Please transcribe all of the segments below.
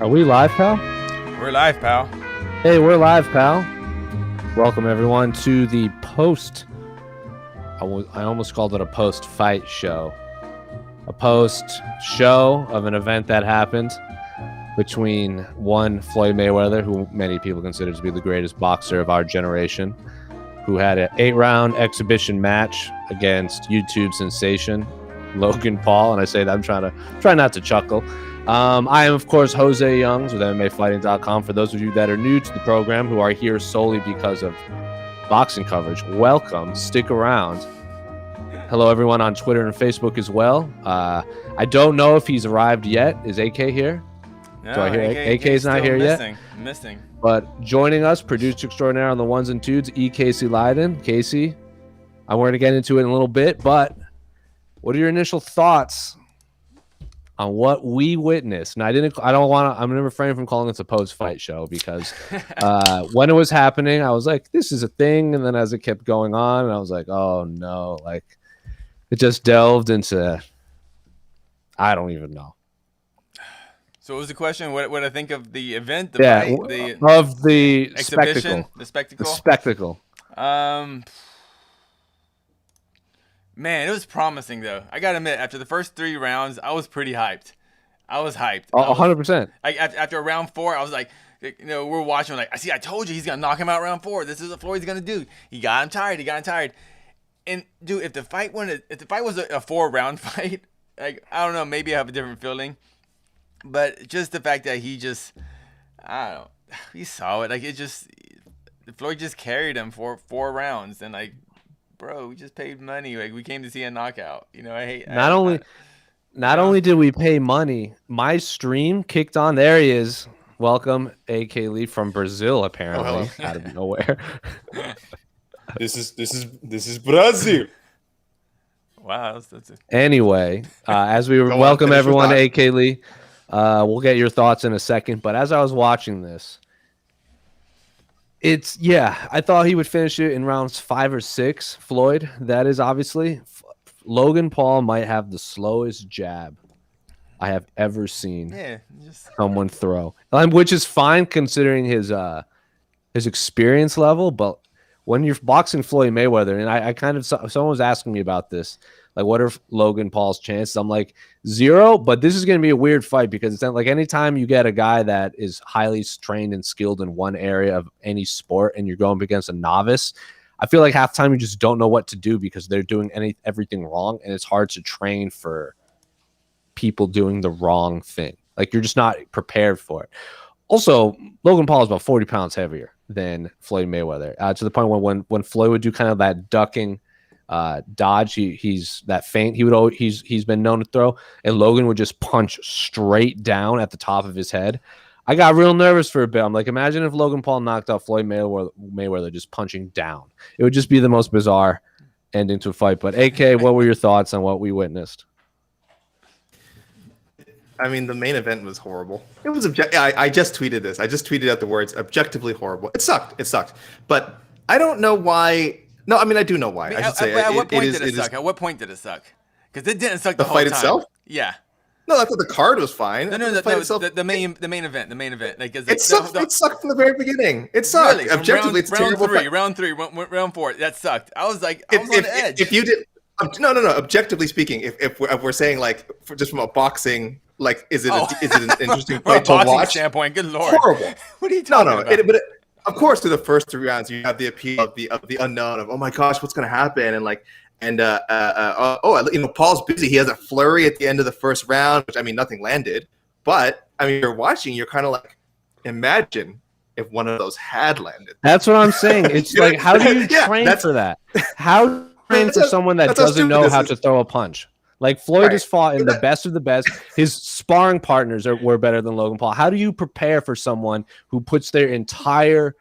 Are we live, pal? We're live, pal. Hey, we're live, pal. Welcome, everyone, to the post. I almost called it a post-fight show. A post-show of an event that happened between one Floyd Mayweather, who many people consider to be the greatest boxer of our generation, who had an 8-round exhibition match against YouTube sensation Logan Paul. And I say that I'm try not to chuckle. I am, of course, José Youngs with MMAfighting.com. For those of you that are new to the program, who are here solely because of boxing coverage, welcome. Stick around. Hello, everyone on Twitter and Facebook as well. I don't know if he's arrived yet. Is AK here? No, Do I hear AK's not here yet? Missing. But joining us, producer extraordinaire on the ones and twos, Casey Leydon. Casey, I'm going to get into it in a little bit, but what are your initial thoughts on what we witnessed? And I'm going to refrain from calling this a post-fight show because when it was happening, I was like, this is a thing. And then as it kept going on, I was like, oh no, like it just delved into, I don't even know. So what was the question? What I think of the event? Of the exhibition? spectacle. The spectacle? The spectacle. Man, it was promising, though. I got to admit, after the first 3 rounds, I was pretty hyped. I was hyped. 100%. After round 4, I was like, we're watching. Like, I told you he's going to knock him out round 4. This is what Floyd's going to do. He got him tired. And, dude, if the fight was a 4-round fight, like, I don't know, maybe I have a different feeling. But just the fact that he saw it. Like, Floyd just carried him for 4 rounds. And, like, bro, we just paid money. Like, we came to see a knockout. Not only did we pay money, my stream kicked on. There he is. Welcome, AK Lee from Brazil, apparently, out of nowhere. This is Brazil. Wow, that's it. Anyway, as we welcome everyone to AK Lee, we'll get your thoughts in a second. But as I was watching this, I thought he would finish it in rounds 5 or 6. Floyd, that is obviously. Logan Paul might have the slowest jab I have ever seen someone throw, which is fine considering his experience level. But when you're boxing Floyd Mayweather, and someone was asking me about this, like, what are Logan Paul's chances? I'm like 0, but this is going to be a weird fight because it's not like anytime you get a guy that is highly trained and skilled in one area of any sport and you're going up against a novice, I feel like half the time you just don't know what to do because they're doing everything wrong, and it's hard to train for people doing the wrong thing. Like, you're just not prepared for it. Also, Logan Paul is about 40 pounds heavier than Floyd Mayweather, to the point where when Floyd would do kind of that ducking dodge, he's that feint he's been known to throw, and Logan would just punch straight down at the top of his head. I got real nervous for a bit. I'm like, imagine if Logan Paul knocked out Floyd Mayweather just punching down. It would just be the most bizarre ending to a fight. But AK, what were your thoughts on what we witnessed? I mean, the main event was horrible. It was I just tweeted this. I just tweeted out the words objectively horrible. It sucked. But I don't know why. No, I mean, I do know why. I should say. At what point did it suck? At what point did it suck? Because it didn't suck the whole fight time. Itself? Yeah. No, the card was fine. The main event. Like, it sucked. It sucked from the very beginning. It sucked. Really? Objectively, it's terrible. Round 3, round 4. That sucked. I was on the edge. If you did, no. Objectively speaking, if we're saying, like, just from a boxing, like, is it an interesting fight to watch? Standpoint, good lord. Horrible. What are you talking about? Of course, through the first 3 rounds, you have the appeal of the unknown of, oh my gosh, what's going to happen, and Paul's busy. He has a flurry at the end of the first round, which, I mean, nothing landed. But I mean, you're watching, you're kind of like, imagine if one of those had landed. That's what I'm saying. It's like, how do you train for that? How do you train for someone that doesn't know how to throw a punch? Like, Floyd has fought in the best of the best. His sparring partners were better than Logan Paul. How do you prepare for someone who puts their entire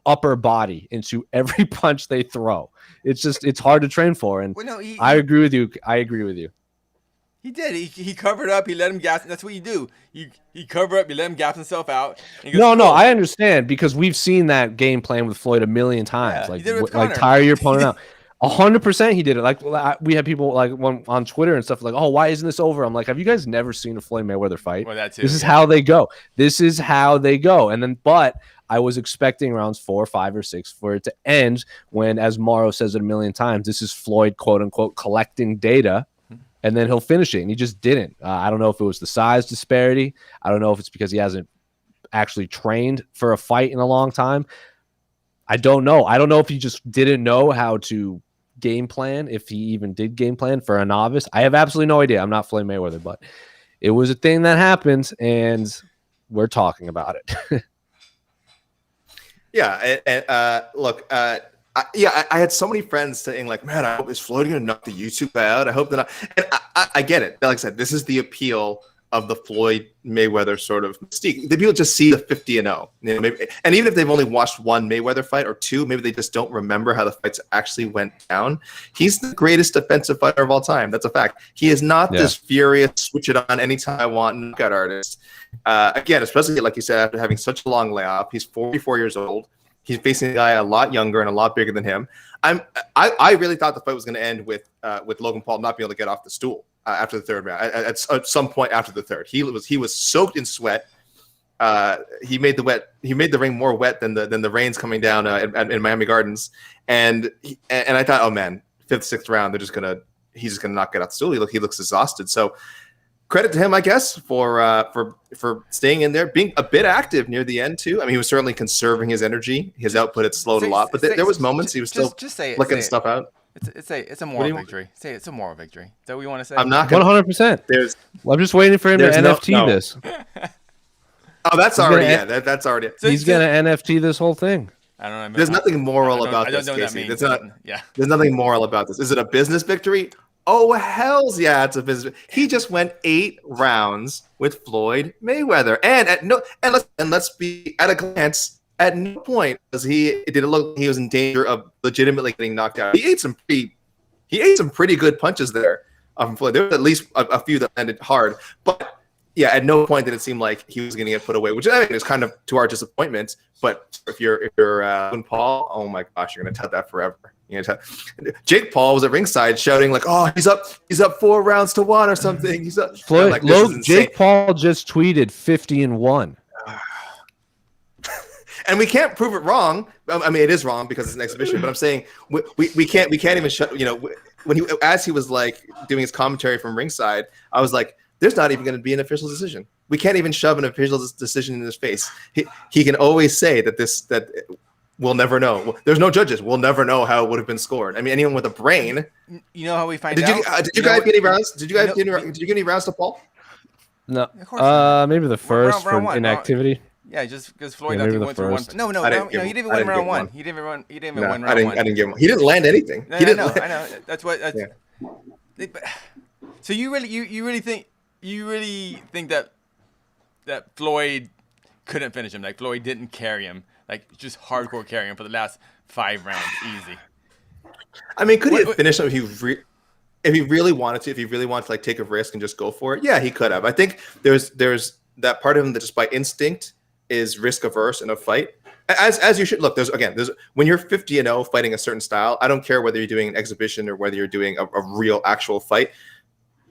upper body into every punch they throw? It's hard to train for. And I agree with you. He did. He covered up. He let him gas. That's what you do. You cover up. You let him gas himself out. No, I understand because we've seen that game plan with Floyd a million times. Like tire your opponent out. 100% he did it. Like we had people like on Twitter and stuff like, oh, why isn't this over? I'm like, have you guys never seen a Floyd Mayweather fight? Well, that too, this is how they go. This is how they go. And then, but I was expecting rounds 4, 5, or 6 for it to end when, as Morrow says it a million times, this is Floyd, quote unquote, collecting data, and then he'll finish it. And he just didn't. I don't know if it was the size disparity. I don't know if it's because he hasn't actually trained for a fight in a long time. I don't know. I don't know if he just didn't know how to game plan, if he even did game plan for a novice. I have absolutely no idea. I'm not Floyd Mayweather, but it was a thing that happened, and we're talking about it. Yeah, and look, I had so many friends saying like, man, I hope is Floyd going to knock the YouTube guy out? I hope that and I get it. Like I said, this is the appeal of the Floyd Mayweather sort of mystique. The people just see the 50-0, maybe, and even if they've only watched one Mayweather fight or two, maybe they just don't remember how the fights actually went down. He's the greatest defensive fighter of all time. That's a fact. He is not this furious, switch it on anytime I want knockout artist. Again, especially like you said, after having such a long layoff, he's 44 years old. He's facing a guy a lot younger and a lot bigger than him. I really thought the fight was going to end with Logan Paul not being able to get off the stool after the third round. At some point after the third, he was soaked in sweat. He made the ring more wet than the rains coming down in Miami Gardens. And I thought, oh man, 5th, 6th round, he's just gonna not get off the stool. He looks exhausted. So credit to him, I guess, for staying in there, being a bit active near the end too. I mean, he was certainly conserving his energy. His output had slowed a lot, but there was moments he was still flicking stuff out. It's a moral victory. Say it's a moral victory. Is that what you want to say? I'm not 100%. I'm just waiting for him to NFT this. Oh, that's already that's already. He's gonna NFT this whole thing. I don't know. There's nothing moral about this, Casey. There's nothing moral about this. Is it a business victory? Oh, hells yeah, it's a business. He just went 8 rounds with Floyd Mayweather, and let's be at a glance. At no point it didn't look like he was in danger of legitimately getting knocked out. He ate some pretty good punches there from Floyd. There was at least a few that landed hard, but yeah, at no point did it seem like he was going to get put away, which I think is kind of to our disappointment. But if you're Logan Paul, oh my gosh, you're going to tell that forever. Jake Paul was at ringside shouting like, "Oh, he's up 4-1 or something." He's up. Floyd, Jake Paul just tweeted 50-1. And we can't prove it wrong. I mean, it is wrong because it's an exhibition. But I'm saying we can't even shut. When he was like doing his commentary from ringside, I was like, "There's not even going to be an official decision. We can't even shove an official decision in his face. He can always say that we'll never know. There's no judges. We'll never know how it would have been scored. I mean, anyone with a brain. You know how we find out? Did you guys get any rounds? Did you get any rounds to Paul? No. Maybe the first for inactivity. Yeah, just because Floyd went through one. No, he didn't even win round one. He didn't even win round one. I didn't give him. He didn't land anything. I know. That's what. So you really think that Floyd couldn't finish him? Like Floyd didn't carry him, like just hardcore carry him for the last 5 rounds, easy. I mean, could he have finished him if he really wanted to? If he really wanted to like take a risk and just go for it, yeah, he could have. I think there's that part of him that just by instinct is risk averse in a fight, as you should. Look, there's when you're 50-0 fighting a certain style. I don't care whether you're doing an exhibition or whether you're doing a real actual fight.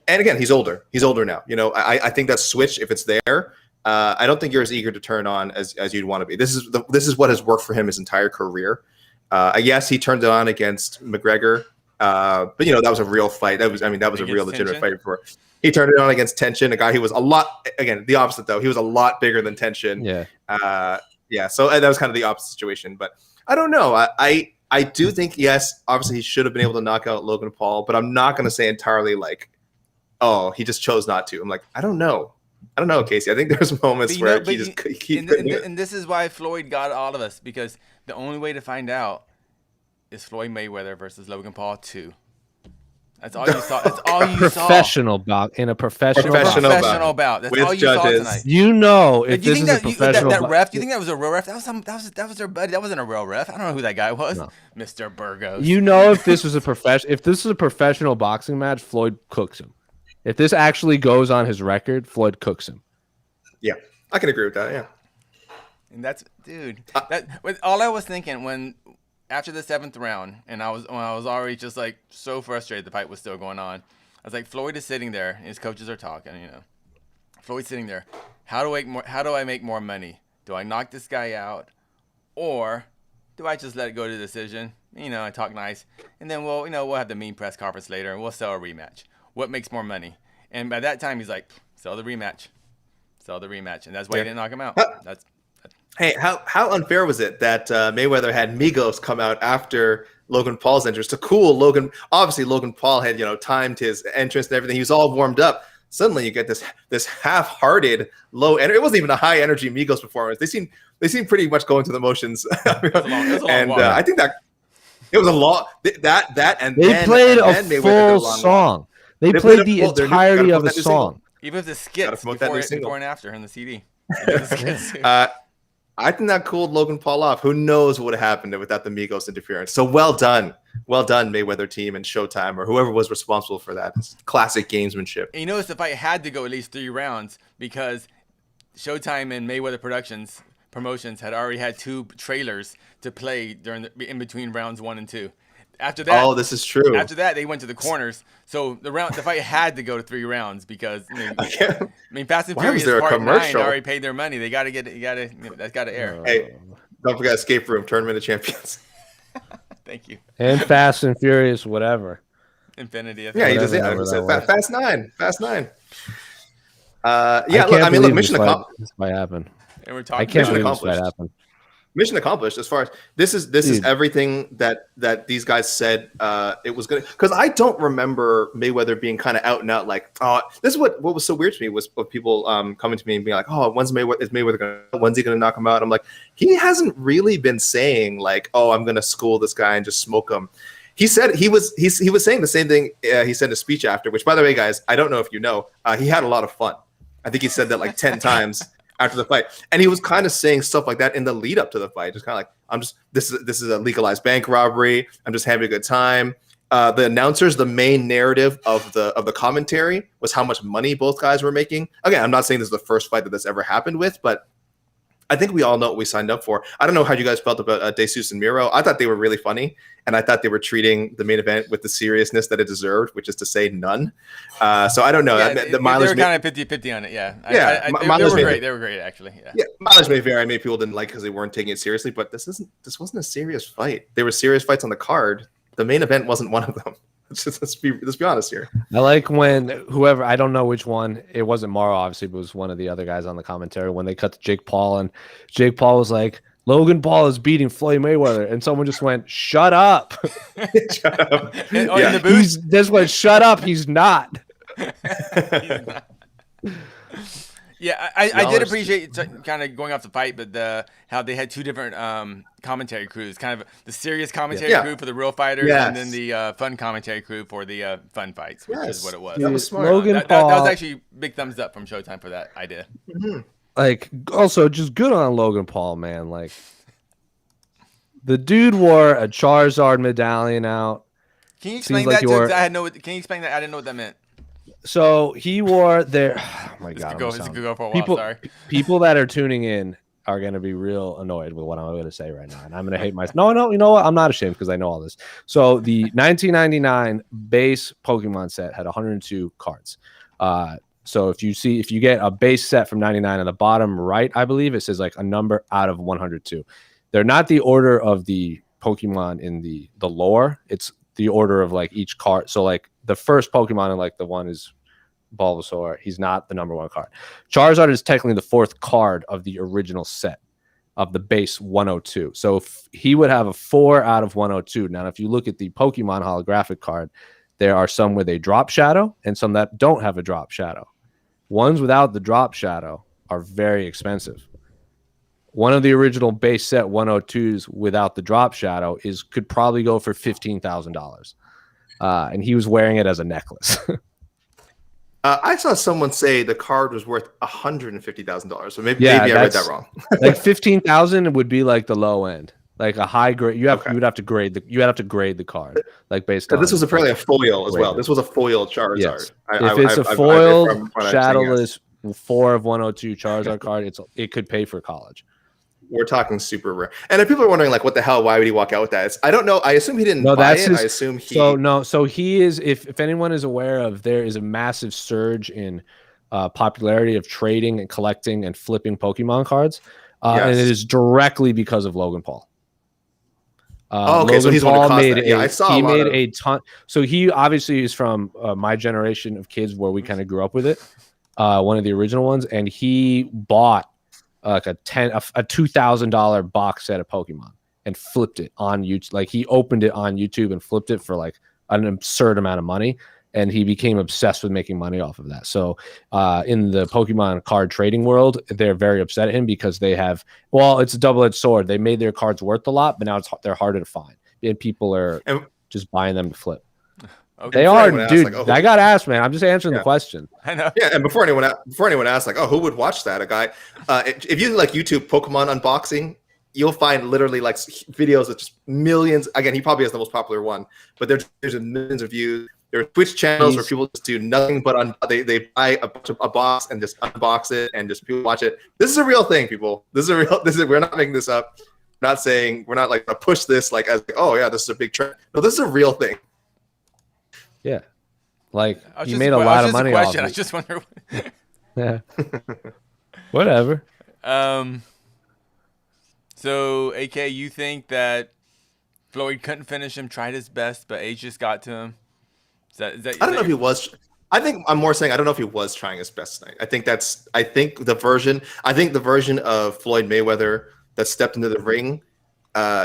And again, he's older now. I think that switch, if it's there, I don't think you're as eager to turn on as you'd want to be. This is what has worked for him his entire career. Yes, he turned it on against McGregor, but that was a real fight. That was a real legitimate fight for. He turned it on against Tension, a guy who was the opposite though. He was a lot bigger than Tension. Yeah. So that was kind of the opposite situation. But I don't know. I do think, yes, obviously he should have been able to knock out Logan Paul, but I'm not going to say entirely like, oh, he just chose not to. I'm like, I don't know, Casey. I think there's moments where he just and this is why Floyd got all of us, because the only way to find out is Floyd Mayweather versus Logan Paul 2. That's all you saw. That's all you saw. In a professional bout. That's with all you judges. saw tonight. If this is a professional that ref, do you think that was a real ref? That was their buddy. That wasn't a real ref. I don't know who that guy was. No. Mr. Burgos. If this was a professional boxing match, Floyd cooks him. If this actually goes on his record, Floyd cooks him. Yeah, I can agree with that. Yeah. And that's, dude. All I was thinking when after the 7th round, and I was already just like so frustrated the fight was still going on. I was like, Floyd is sitting there, and his coaches are talking. Floyd's sitting there. How do I make more money? Do I knock this guy out, or do I just let it go to decision? I talk nice, and then we'll have the mean press conference later, and we'll sell a rematch. What makes more money? And by that time, he's like, sell the rematch, and that's why he didn't knock him out. Hey, how unfair was it that Mayweather had Migos come out after Logan Paul's entrance to cool Logan? Obviously, Logan Paul had timed his entrance and everything. He was all warmed up. Suddenly, you get this half-hearted, low energy. It wasn't even a high energy Migos performance. They seem pretty much going through the motions. It was a long walk. I think that it was a long and they then, played and a full song. They played the entirety of the song. Even the skits before and after in the CD. I think that cooled Logan Paul off. Who knows what would have happened without the Migos interference? So well done, Mayweather team and Showtime or whoever was responsible for that. It's classic gamesmanship. And you notice the fight had to go at least 3 rounds because Showtime and Mayweather Promotions had already had 2 trailers to play in between rounds 1 and 2. After that, this is true. After that, they went to the corners. So the fight had to go to 3 rounds because Fast and Furious Part 9 already paid their money. They got to that's got to air. Hey, don't forget Escape Room Tournament of Champions. Thank you. And Fast and Furious, whatever. Infinity. Yeah, he just said Fast 9. Look, mission accomplished. This might happen. And we're talking. I can't believe this might happen. Mission accomplished. As far as this is everything that these guys said it was gonna. Because I don't remember Mayweather being kind of out and out like, this is what was so weird to me was people coming to me and being like, when's he gonna knock him out? I'm like, he hasn't really been saying like, I'm gonna school this guy and just smoke him. He said he was saying the same thing he said in a speech after. Which, by the way, guys, I don't know if you know, he had a lot of fun. I think he said that like 10 times. After the fight, and he was kind of saying stuff like that in the lead up to the fight, just kind of like, this is a legalized bank robbery. I'm just having a good time. The announcers, the main narrative of the commentary was how much money both guys were making. Again, I'm not saying this is the first fight that this ever happened with, but I think we all know what we signed up for. I don't know how you guys felt about Jesus and Miro. I thought they were really funny, and I thought they were treating the main event with the seriousness that it deserved, which is to say none. So I don't know. Yeah, they were kind of 50-50 on it, yeah. They were great, actually. Yeah, mileage may vary. Maybe people didn't like because they weren't taking it seriously, but this wasn't a serious fight. There were serious fights on the card. The main event wasn't one of them. Let's be honest here. I like when whoever, I don't know which one, it wasn't Morrow, obviously, but it was one of the other guys on the commentary when they cut to Jake Paul, and Jake Paul was like, Logan Paul is beating Floyd Mayweather, and someone just went, "Shut up!" Shut up. In the booth, this went, "Shut up!" He's not. He's not. Yeah, I did appreciate kind of going off the fight, but how they had 2 different commentary crews, kind of the serious commentary crew for the real fighters, and then the fun commentary crew for the fun fights, which is what it was. That was smart. Logan Paul, that was actually big thumbs up from Showtime for that idea. Mm-hmm. Like, also, just good on Logan Paul, man. Like, the dude wore a Charizard medallion out. Can you explain that? Can you explain that? I didn't know what that meant. So he wore their. Oh my god! This could go for a while. Sorry. People that are tuning in are going to be real annoyed with what I'm going to say right now, and I'm going to hate myself. No, you know what? I'm not ashamed because I know all this. So the 1999 base Pokemon set had 102 cards. So if you get a base set from 99 on the bottom right, I believe it says like a number out of 102. They're not the order of the Pokemon in the lore. It's the order of like each card. So like the first Pokemon in like the one is Bulbasaur. He's not the number 1 card. Charizard is technically the 4th card of the original set of the base 102. So he would have a 4 out of 102. Now, if you look at the Pokemon holographic card, there are some where they drop shadow and some that don't have a drop shadow. Ones without the drop shadow are very expensive. One of the original base set 102s without the drop shadow could probably go for $15,000. And he was wearing it as a necklace. I saw someone say the card was worth $150,000. So maybe I read that wrong. Like 15,000 would be like the low end, like a high grade. You would have to grade the card, like based on. This was apparently a foil as well. This was a foil Charizard. Yes. If it's a foiled shadowless 4 of 102 Charizard card, it could pay for college. We're talking super rare. And if people are wondering, like, what the hell? Why would he walk out with that? I don't know. I assume he didn't buy it. I assume he. So he is. If anyone is aware of, there is a massive surge in popularity of trading and collecting and flipping Pokemon cards, and it is directly because of Logan Paul. Okay, so he's Paul made a ton. So he obviously is from my generation of kids where we kind of grew up with it. One of the original ones, and he bought like a $2,000 box set of Pokemon and flipped it on YouTube. Like he opened it on YouTube and flipped it for like an absurd amount of money, and he became obsessed with making money off of that. So in the Pokemon card trading world, they're very upset at him because they have, well, it's a double-edged sword. They made their cards worth a lot, but now they're harder to find, and people are just buying them to flip. Okay. They are, dude. Like, I got asked, man. I'm just answering the question. I know. Yeah, and before anyone asks, like, oh, who would watch that? A guy, if you like YouTube Pokemon unboxing, you'll find literally like videos of just millions. Again, he probably has the most popular one, but there's millions of views. There are Twitch channels where people just do nothing but they buy a box and just unbox it and just people watch it. This is a real thing, people. We're not making this up. We're not saying we're not like gonna push this like as like, oh yeah, this is a big trend. No, this is a real thing. Yeah, like you made a lot of money off it. I just wonder. Yeah. Whatever. So, AK, you think that Floyd couldn't finish him, tried his best, but age just got to him? I don't know if he was. I think I'm more saying I don't know if he was trying his best tonight. I think the version of Floyd Mayweather that stepped into the ring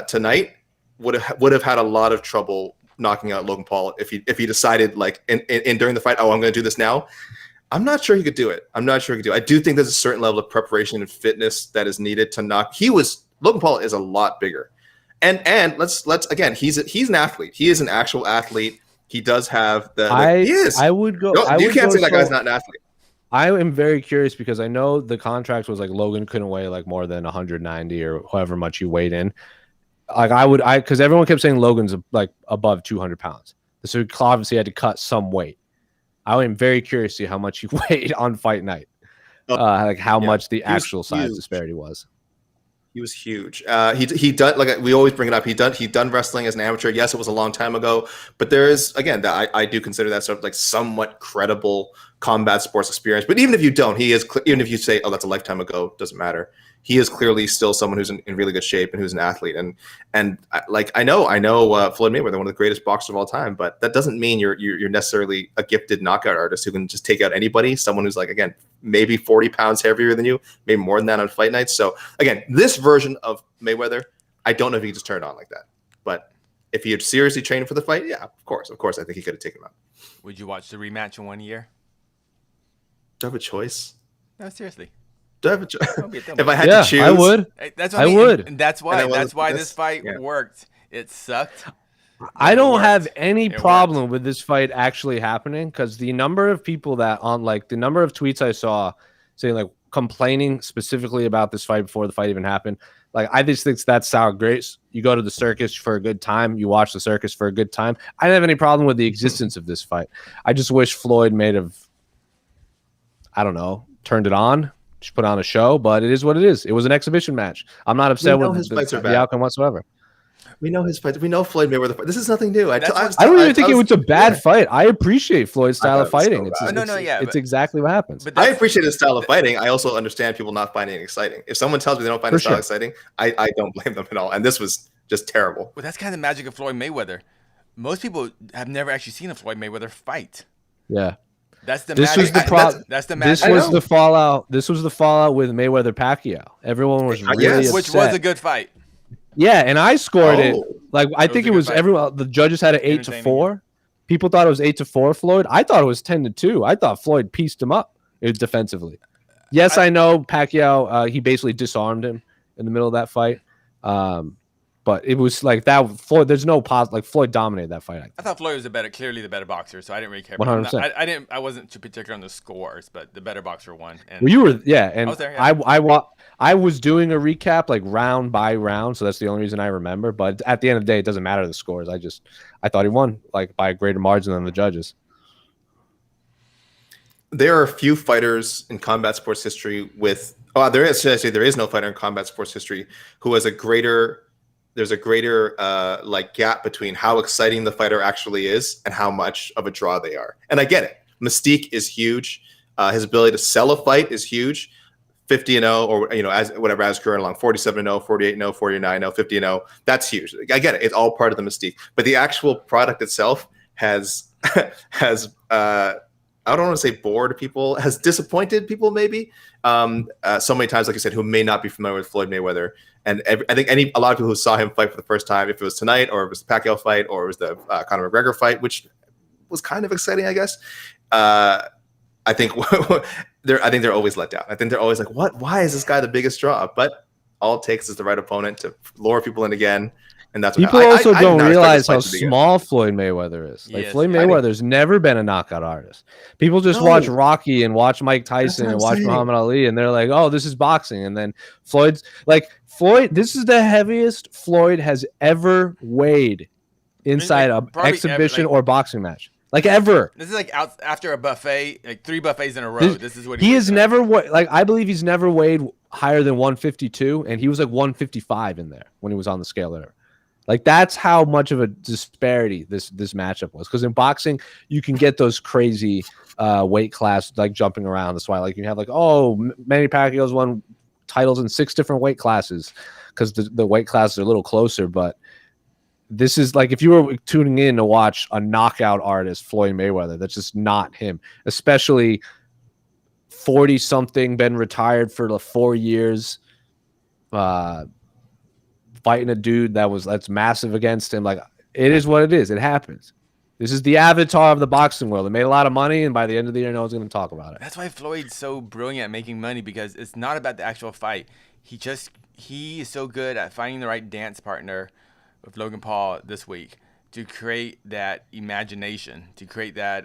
tonight would have had a lot of trouble knocking out Logan Paul if he decided like in during the fight, oh, I'm going to do this now. I'm not sure he could do it. I do think there's a certain level of preparation and fitness that is needed to knock. Logan Paul is a lot bigger, and let's again, he's an athlete. He is an actual athlete. He does have he is. I would go. No, you can't say that guy's not an athlete. I am very curious because I know the contract was like Logan couldn't weigh like more than 190 or however much he weighed in. Like because everyone kept saying Logan's like above 200 pounds. So he obviously had to cut some weight. I am very curious to see how much he weighed on fight night. Like how much the actual size disparity was. He was huge. He done, like we always bring it up. He done wrestling as an amateur. Yes, it was a long time ago, but there is again that I do consider that sort of like somewhat credible combat sports experience. But even if you don't, he is even if you say, oh, that's a lifetime ago, doesn't matter. He is clearly still someone who's in really good shape and who's an athlete. And I know Floyd Mayweather, one of the greatest boxers of all time, but that doesn't mean you're necessarily a gifted knockout artist who can just take out anybody. Someone who's like, again, maybe 40 pounds heavier than you, maybe more than that on fight nights. So again, this version of Mayweather, I don't know if he can just turn it on like that. But if he had seriously trained for the fight, yeah, of course, I think he could have taken him out. Would you watch the rematch in 1 year? Do I have a choice? No, seriously. If I had to choose, I would. That's what I mean. would. And that's why this fight worked. It sucked. I don't have any problem with this fight actually happening because the number of people that the number of tweets I saw saying like complaining specifically about this fight before the fight even happened. Like I just think that's sour grapes. You go to the circus for a good time. You watch the circus for a good time. I don't have any problem with the existence of this fight. I just wish Floyd turned it on. Just put on a show, but it is what it is. It was an exhibition match. I'm not upset with the outcome whatsoever. We know his fights. We know Floyd Mayweather fight. This is nothing new. I don't even think it was a bad fight. I appreciate Floyd's style of fighting. It's exactly what happens. But I appreciate his style of fighting. I also understand people not finding it exciting. If someone tells me they don't find his style exciting, I don't blame them at all. And this was just terrible. Well, that's kind of the magic of Floyd Mayweather. Most people have never actually seen a Floyd Mayweather fight. Yeah. That's the magic. That's the magic. This was the fallout. This was the fallout with Mayweather Pacquiao. Everyone was really upset. Which was a good fight. Yeah, and I scored it. Like I think it was everyone. The judges had it 8-4. People thought it was 8-4 Floyd. I thought it was 10-2. I thought Floyd pieced him up defensively. Yes, I know Pacquiao. He basically disarmed him in the middle of that fight. But it was like that. Floyd, there's no like Floyd dominated that fight. I thought Floyd was clearly the better boxer, so I didn't really care. 100%. I wasn't too particular on the scores, but the better boxer won. And well, you were, and I was there, yeah. I was doing a recap like round by round, so that's the only reason I remember. But at the end of the day, it doesn't matter the scores. I thought he won like by a greater margin than the judges. There are a few fighters in combat sports history with Oh, there is. Should I say there is no fighter in combat sports history who has a greater. There's a greater like gap between how exciting the fighter actually is and how much of a draw they are. And I get it. Mystique is huge. His ability to sell a fight is huge. 50-0, or as whatever, as current along 47-0, 48-0, 49-0, 50-0. That's huge. I get it. It's all part of the mystique. But the actual product itself has I don't want to say bored people, has disappointed people maybe. So many times, like I said, who may not be familiar with Floyd Mayweather. And I think a lot of people who saw him fight for the first time, if it was tonight or it was the Pacquiao fight or it was the Conor McGregor fight, which was kind of exciting, I guess. I think they're always let down. I think they're always like, what? Why is this guy the biggest draw? But all it takes is the right opponent to lure people in again. And that's what people also don't realize how small Floyd Mayweather is. Like Floyd Mayweather's never been a knockout artist. People just watch Rocky and watch Mike Tyson and watch Muhammad Ali, and they're like, "Oh, this is boxing." And then Floyd. This is the heaviest Floyd has ever weighed inside an exhibition or boxing match. Like ever. This is like after a buffet, like 3 buffets in a row. This is what he has never I believe he's never weighed higher than 152, and he was like 155 in there when he was on the scale there. Like that's how much of a disparity this matchup was. Because in boxing, you can get those crazy weight class like jumping around. That's why like you have like Manny Pacquiao's won titles in 6 different weight classes because the weight classes are a little closer. But this is like if you were tuning in to watch a knockout artist, Floyd Mayweather, that's just not him. Especially 40-something, been retired for 4 years. Fighting a dude that's massive against him. Like it is what it is. It happens. This is the avatar of the boxing world. It made a lot of money, and by the end of the year, no one's going to talk about it. That's why Floyd's so brilliant at making money, because it's not about the actual fight. He is so good at finding the right dance partner with Logan Paul this week to create that imagination, to create that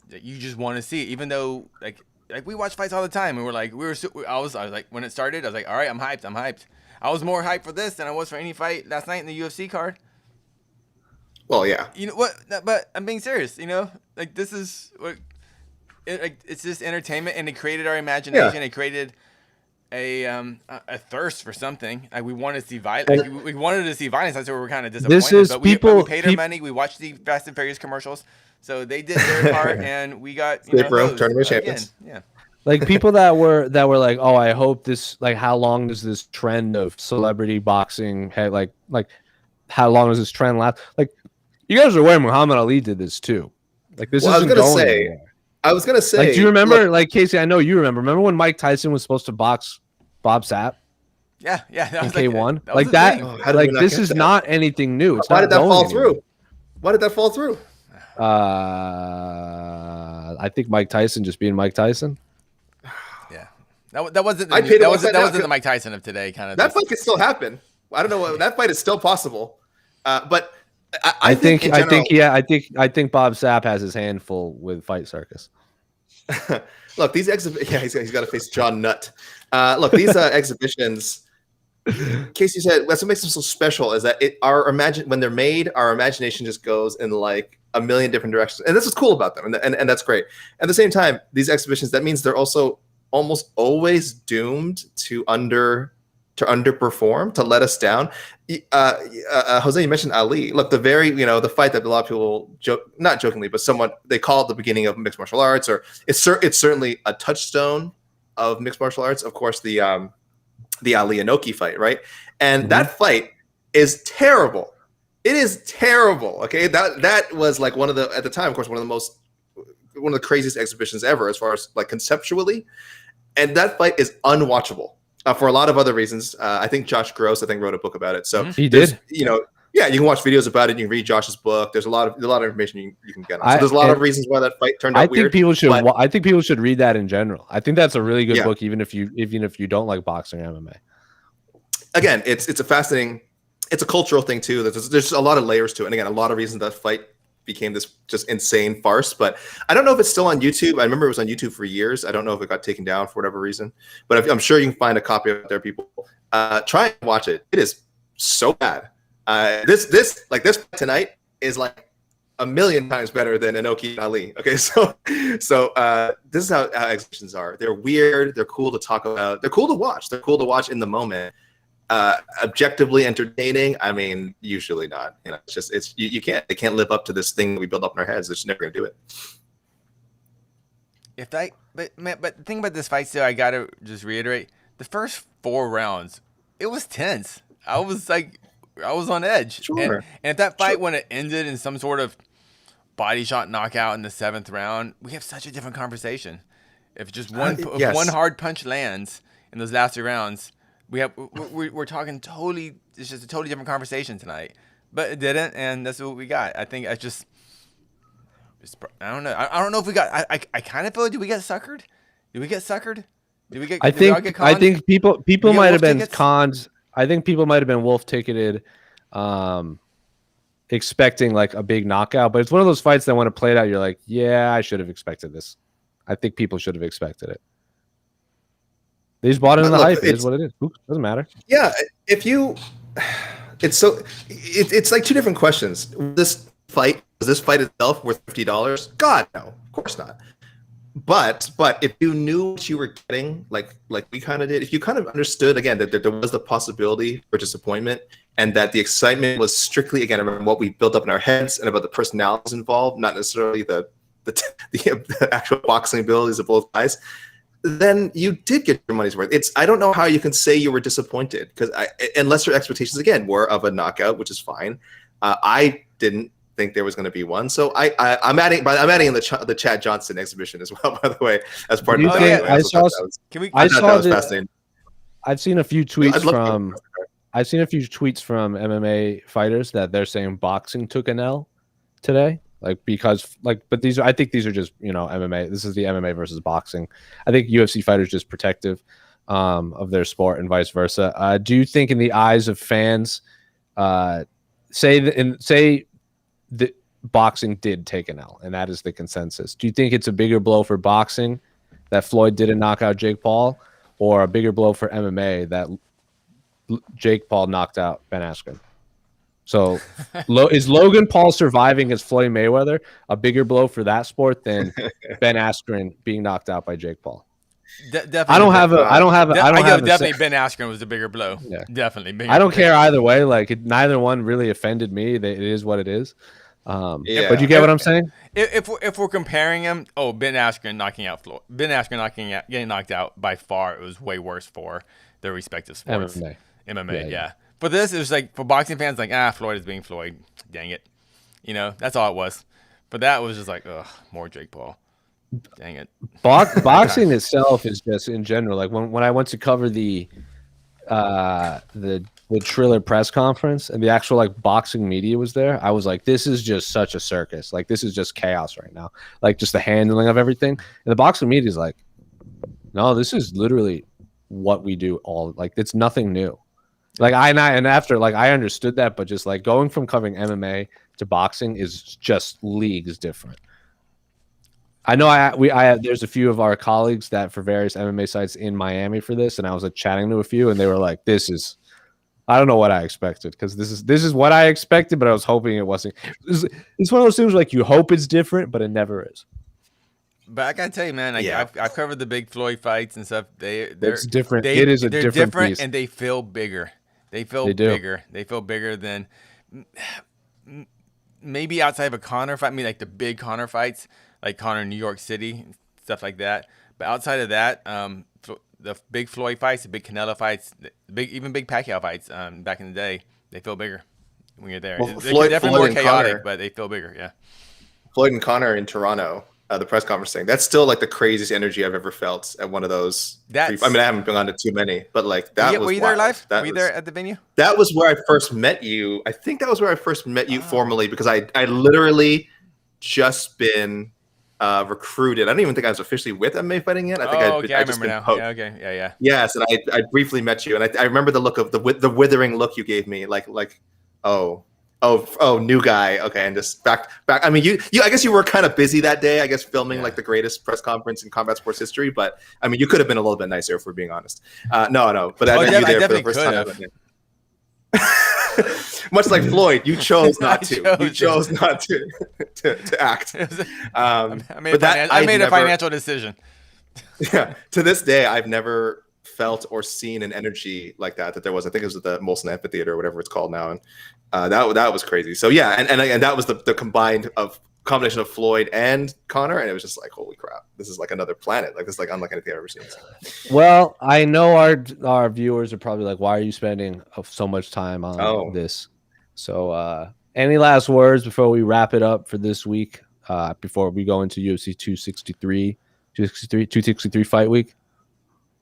that you just want to see. Even though like we watch fights all the time, and I was like when it started, I was like, all right, I'm hyped. I was more hyped for this than I was for any fight last night in the UFC card. Well, yeah. You know what? But I'm being serious. Like this is what it's just entertainment, and it created our imagination. It created a thirst for something. Like we wanted to see violence. Like, we wanted to see violence. That's why we're kind of disappointed. But we paid our money. We watched the Fast and Furious commercials, so they did their part, and we got tournament champions. Yeah. Like people that were like, oh, I hope this, like, how long does this trend of celebrity boxing like how long does this trend last? Like, you guys are aware Muhammad Ali did this too. Like this isn't going anywhere. I was gonna say. Like, do you remember? Like Casey, I know you remember. Remember when Mike Tyson was supposed to box Bob Sapp? Yeah. That was K1. Like that. Like this is not anything new. It's Why did that fall anywhere. through? Why did that fall through? I think Mike Tyson just being Mike Tyson. That wasn't the Mike Tyson of today. Kind of that fight could still happen. I don't know. That fight is still possible. But I think Bob Sapp has his hand full with Fight Circus. Look, these exhibitions. He's got to face John Nutt. Look, these exhibitions. Casey said that's what makes them so special is that when they're made, our imagination just goes in like a million different directions, and this is cool about them, and that's great. At the same time, these exhibitions, that means they're also almost always doomed to underperform, to let us down. Jose, you mentioned Ali. Look, the fight that a lot of people joke, not jokingly, but somewhat, they call it the beginning of mixed martial arts, or it's certainly a touchstone of mixed martial arts. Of course, the Ali Inoki fight, right? And that fight is terrible. It is terrible. Okay, that was like at the time, of course, one of the craziest exhibitions ever, as far as like conceptually. And that fight is unwatchable for a lot of other reasons. I think Josh Gross, wrote a book about it. So he did. You can watch videos about it. You can read Josh's book. There's a lot of information you can get on. So there's a lot of reasons why that fight turned out weird. I think people should read that in general. I think that's a really good book, even if you don't like boxing or MMA. Again, it's a fascinating. It's a cultural thing too. There's a lot of layers to it, and again, a lot of reasons that fight became this just insane farce. But I don't know if it's still on YouTube. I remember it was on YouTube for years. I don't know if it got taken down for whatever reason, but I'm sure you can find a copy out there, people. Try and watch it. It is so bad. This tonight is like a million times better than Inoki and Ali. Okay, so this is how exhibitions are. They're weird. They're cool to talk about. They're cool to watch. They're cool to watch in the moment. Objectively entertaining, I mean, usually not. You know, it's just you can't. They can't live up to this thing that we build up in our heads. They're just never gonna do it. But the thing about this fight, still, I gotta just reiterate: the first 4 rounds, it was tense. I was on edge. Sure. And if that fight when it ended in some sort of body shot knockout in the 7th round, we have such a different conversation. If just one hard punch lands in those last 3 rounds, we're talking totally. It's just a totally different conversation tonight. But it didn't, and that's what we got. I think I don't know. I don't know if we got. I kind of feel like, did we get suckered? Did we get suckered? I think people might have been conned. I think people might have been wolf ticketed, expecting like a big knockout. But it's one of those fights that when it played out, you're like, yeah, I should have expected this. I think people should have expected it. They just bought into the hype. It is what it is. Oops, doesn't matter. Yeah, it's like 2 different questions. Was this fight itself worth $50? God, no, of course not. But if you knew what you were getting, like we kind of did, if you kind of understood again that there was the possibility for disappointment, and that the excitement was strictly again about what we built up in our heads and about the personalities involved, not necessarily the actual boxing abilities of both guys, then you did get your money's worth. I don't know how you can say you were disappointed, because unless your expectations again were of a knockout, which is fine. I didn't think there was going to be one, so I'm adding in the Chad Johnson exhibition as well, by the way, as part of the fascinating. I've seen a few tweets from MMA fighters that they're saying boxing took an L today, but I think these are just, you know, MMA. This is the MMA versus boxing. I think UFC fighters just protective of their sport and vice versa. Do you think in the eyes of fans, say that boxing did take an L, and that is the consensus? Do you think it's a bigger blow for boxing that Floyd didn't knock out Jake Paul, or a bigger blow for MMA that Jake Paul knocked out Ben Askren? So is Logan Paul surviving as Floyd Mayweather a bigger blow for that sport than Ben Askren being knocked out by Jake Paul? Definitely Ben Askren was a bigger blow. Yeah. Definitely. Bigger, I don't care either way. Like neither one really offended me. It is what it is. But you get what I'm saying? If we're comparing him, Ben Askren knocking out Floyd, getting knocked out, by far it was way worse for their respective sports. MMA, yeah. For this, it was like, for boxing fans, like, Floyd is being Floyd. Dang it. You know, that's all it was. But that was just like, more Jake Paul. Dang it. Boxing itself is just, in general, like when I went to cover the Triller press conference and the actual like boxing media was there, I was like, this is just such a circus. Like, this is just chaos right now. Like, just the handling of everything. And the boxing media is like, no, this is literally what we do all, like, it's nothing new. Like, I understood that, but just like going from covering MMA to boxing is just leagues different. I know there's a few of our colleagues that for various MMA sites in Miami for this, and I was like chatting to a few, and they were like, I don't know what I expected, because this is what I expected, but I was hoping it wasn't. It's one of those things where, like, you hope it's different, but it never is. But I gotta tell you, man, I've covered the big Floyd fights and stuff. It's different. It is a different piece. And they feel bigger. They feel bigger. They feel bigger than maybe outside of a Conor fight. I mean, like the big Conor fights, like Conor in New York City, stuff like that. But outside of that, the big Floyd fights, the big Canelo fights, even big Pacquiao fights back in the day, they feel bigger when you're there. Well, they're definitely more chaotic, but they feel bigger, yeah. Floyd and Conor in Toronto, the press conference thing, that's still like the craziest energy I've ever felt at one of those. I haven't been on to too many, but like that was. Were you there live? Were you there at the venue? That was where I first met you. I think that was where I first met you formally, because I literally just been recruited. I don't even think I was officially with MMA fighting yet. I think I remember now. Yeah, okay, yeah. Yes, and I briefly met you, and I remember the look of the withering look you gave me, like oh, new guy. Okay, and just back. I mean, you. I guess you were kind of busy that day. I guess filming like the greatest press conference in combat sports history. But I mean, you could have been a little bit nicer if we're being honest. No. But I definitely could have. Much like Floyd, you chose not to. You chose not to act. I made a financial decision. Yeah. To this day, I've never felt or seen an energy like that there was. I think it was at the Molson Amphitheater or whatever it's called now, and that was crazy. So yeah, and that was the combination of Floyd and Conor, and it was just like, holy crap, this is like another planet. Like this is like unlike anything I've ever seen. Well, I know our viewers are probably like, why are you spending so much time on this? So any last words before we wrap it up for this week, before we go into UFC 263 fight week?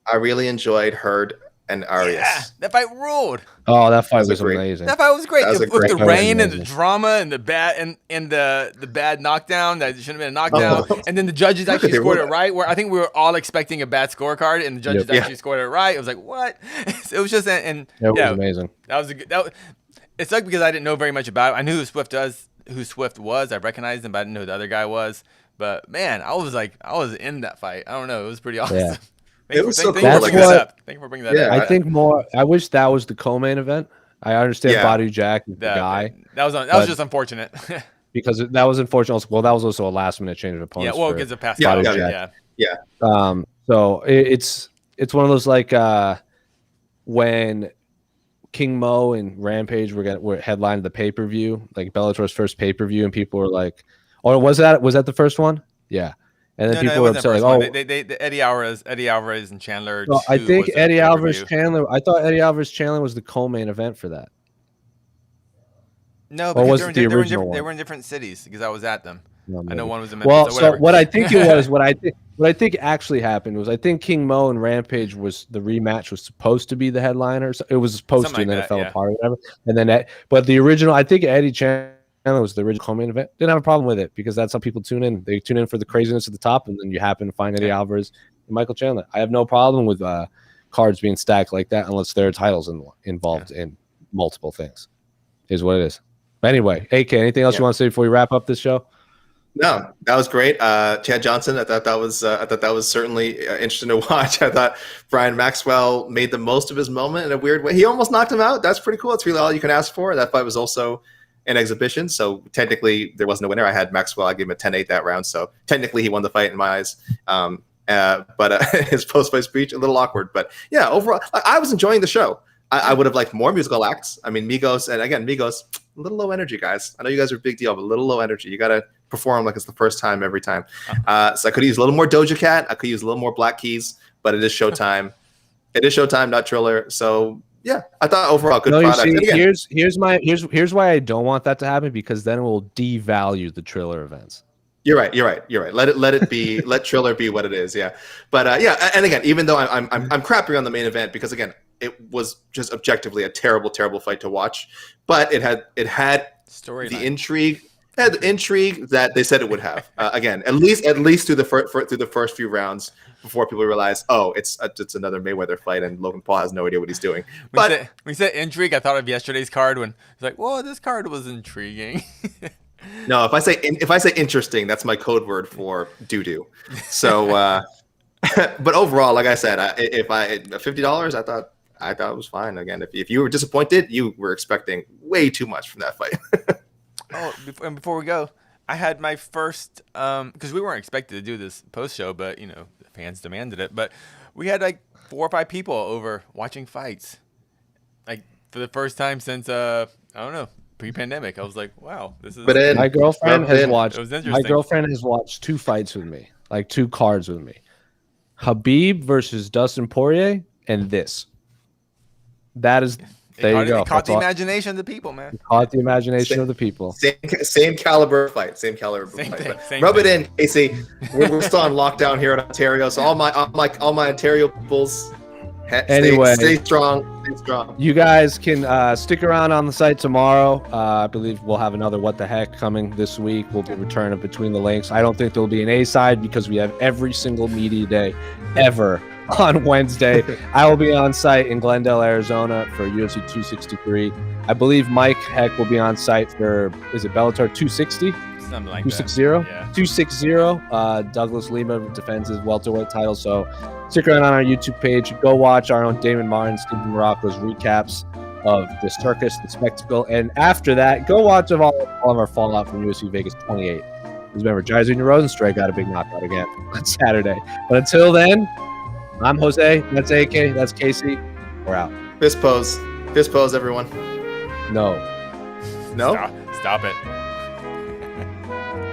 I really enjoyed Herd and Arias. Yeah, that fight ruled. Oh, that fight was amazing. That fight was great. With the rain and the drama and the bad and the bad knockdown that shouldn't have been a knockdown. And then the judges actually scored it right. Where I think we were all expecting a bad scorecard, and the judges actually scored it right. It was like, what? It was just it was amazing. That was a good. It sucked because I didn't know very much about it. I knew who Swift was. I recognized him, but I didn't know who the other guy was. But man, I was in that fight. I don't know. It was pretty awesome. Yeah. Thank you for bringing that up. I think more. I wish that was the co-main event. I understand Badu Jack is the guy. That was just unfortunate. Because that was unfortunate. Well, that was also a last-minute change of opponents. Yeah, well, because of past. Yeah. So it's one of those like when King Mo and Rampage were headlining the pay-per-view, like Bellator's first pay-per-view, and people were like, "Oh, was that the first one?" Yeah. And then people were upset, like, "Oh, they Eddie Alvarez and Chandler." No, I think Eddie Alvarez Chandler. I thought Eddie Alvarez Chandler was the co-main event for that. No, because they were in different cities because I was at them. No, I know one was in Memphis. Well, so what I think it was, what I think actually happened was, I think King Mo and Rampage the rematch was supposed to be the headliner. So it was supposed to, and then it fell apart or whatever. And then but the original, I think Eddie Chandler was the original co-main event. Didn't have a problem with it because that's how people tune in. They tune in for the craziness at the top, and then you happen to find Eddie Alvarez and Michael Chandler. I have no problem with cards being stacked like that unless there are titles involved in multiple things. Is what it is. But anyway, AK, anything else you want to say before we wrap up this show? No, that was great. Chad Johnson, I thought that was certainly interesting to watch. I thought Brian Maxwell made the most of his moment in a weird way. He almost knocked him out. That's pretty cool. That's really all you can ask for. That fight was also an exhibition, so technically there wasn't a winner. I had Maxwell. I gave him a 10-8 that round, so technically he won the fight in my eyes. But his post-fight speech, a little awkward. But yeah, overall, I was enjoying the show. I would have liked more musical acts. I mean, Migos, and again, Migos, a little low energy, guys. I know you guys are a big deal, but a little low energy. You got to perform like it's the first time every time. So I could use a little more Doja Cat. I could use a little more Black Keys, but it is Showtime. It is Showtime, not Triller. So yeah, I thought overall good product. See, here's why I don't want that to happen, because then it will devalue the Triller events. You're right. Let it be. Let Triller be what it is. Yeah, but and again, even though I'm crapping on the main event, because again, it was just objectively a terrible fight to watch, but it had the intrigue. Had the intrigue that they said it would have. Again, at least through the first few rounds, before people realize, oh, it's another Mayweather fight, and Logan Paul has no idea what he's doing. When you said intrigue, I thought of yesterday's card when it's like, "Whoa, this card was intriguing." No, if I say interesting, that's my code word for doo-doo. So, but overall, like I said, if $50, I thought it was fine. Again, if you were disappointed, you were expecting way too much from that fight. And before we go, I had my first because we weren't expected to do this post show, but the fans demanded it. But we had like 4 or 5 people over watching fights, like for the first time since I don't know, pre-pandemic. I was like, wow, this is. But my girlfriend has watched. It was interesting. My girlfriend has watched 2 fights with me, like 2 cards with me. Habib versus Dustin Poirier, and this. That is. There you go. It caught the imagination of the people, man. Caught the imagination of the people. Same caliber fight. Rub it in, Casey. We're still on lockdown here in Ontario, so all my Ontario bulls. Stay strong. Stay strong. You guys can stick around on the site tomorrow. I believe we'll have another What the Heck coming this week. We'll be returning Between the Links. I don't think there'll be an A side because we have every single media day ever on Wednesday. I will be on site in Glendale, Arizona for UFC 263. I believe Mike Heck will be on site for, is it Bellator 260? Something like 260? That. Yeah. 260. Douglas Lima defends his welterweight title. So stick around on our YouTube page. Go watch our own Damon Martin, Stephen Morocco's recaps. of the circus, the spectacle. And after that, go watch all of our fallout from UFC Vegas 28. Because remember, Jairzinho Rosenstrike got a big knockout again on Saturday. But until then, I'm Jose. That's AK. That's Casey. We're out. Fist pose. Fist pose, everyone. No. No? Stop it.